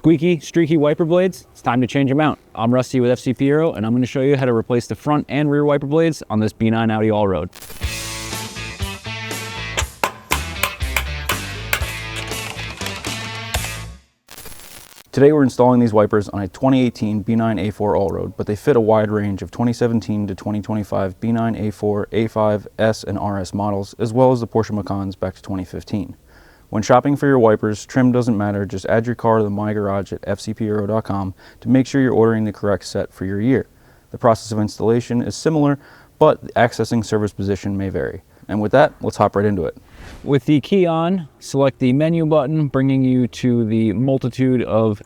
Squeaky, streaky wiper blades, it's time to change them out. I'm Rusty with FCP Euro, and I'm going to show you how to replace the front and rear wiper blades on this B9 Audi Allroad. Today we're installing these wipers on a 2018 B9 A4 Allroad, but they fit a wide range of 2017 to 2025 B9 A4, A5, S, and RS models, as well as the Porsche Macans back to 2015. When shopping for your wipers, trim doesn't matter, just add your car to the My Garage at fcpeuro.com to make sure you're ordering the correct set for your year. The process of installation is similar, but accessing service position may vary. And with that, let's hop right into it. With the key on, select the menu button, bringing you to the multitude of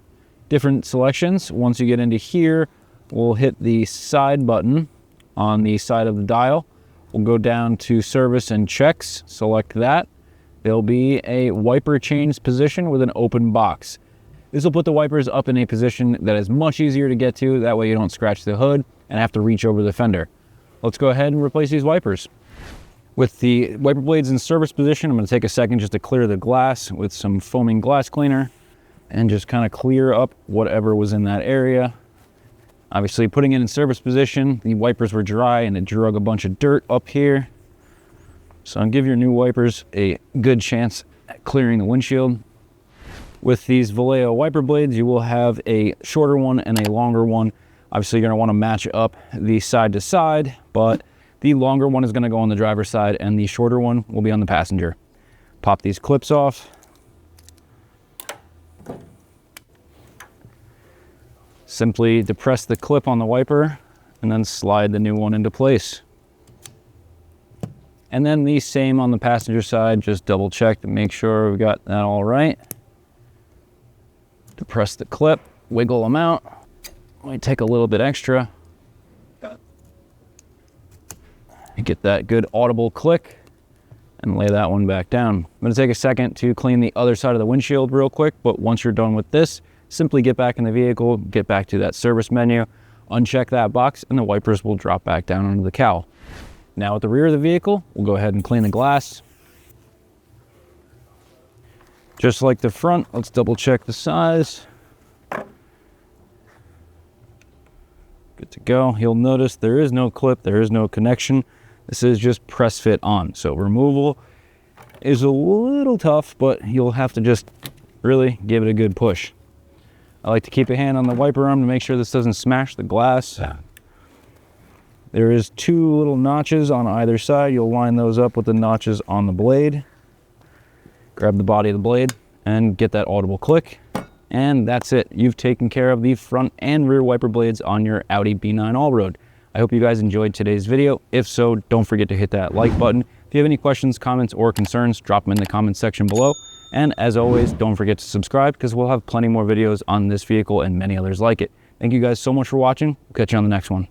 different selections. Once you get into here, we'll hit the side button on the side of the dial. We'll go down to service and checks, select that. There'll be a wiper change position with an open box. This will put the wipers up in a position that is much easier to get to. That way you don't scratch the hood and have to reach over the fender. Let's go ahead and replace these wipers. With the wiper blades in service position, I'm going to take a second just to clear the glass with some foaming glass cleaner and just kind of clear up whatever was in that area. Obviously, putting it in service position, the wipers were dry and it drug a bunch of dirt up here. So give your new wipers a good chance at clearing the windshield. With these Vallejo wiper blades, you will have a shorter one and a longer one. Obviously, you're going to want to match up the side to side, but the longer one is going to go on the driver's side and the shorter one will be on the passenger. Pop these clips off. Simply depress the clip on the wiper and then slide the new one into place. And then the same on the passenger side, just double check to make sure we've got that all right. Depress the clip, wiggle them out. Might take a little bit extra. Get that good audible click and lay that one back down. I'm gonna take a second to clean the other side of the windshield real quick, but once you're done with this, simply get back in the vehicle, get back to that service menu, uncheck that box, and the wipers will drop back down onto the cowl. Now at the rear of the vehicle, we'll go ahead and clean the glass. Just like the front, let's double check the size. Good to go. You'll notice there is no clip, there is no connection. This is just press fit on. So removal is a little tough, but you'll have to just really give it a good push. I like to keep a hand on the wiper arm to make sure this doesn't smash the glass. There is two little notches on either side. You'll line those up with the notches on the blade. Grab the body of the blade and get that audible click. And that's it. You've taken care of the front and rear wiper blades on your Audi B9 Allroad. I hope you guys enjoyed today's video. If so, don't forget to hit that like button. If you have any questions, comments, or concerns, drop them in the comments section below. And as always, don't forget to subscribe because we'll have plenty more videos on this vehicle and many others like it. Thank you guys so much for watching. We'll catch you on the next one.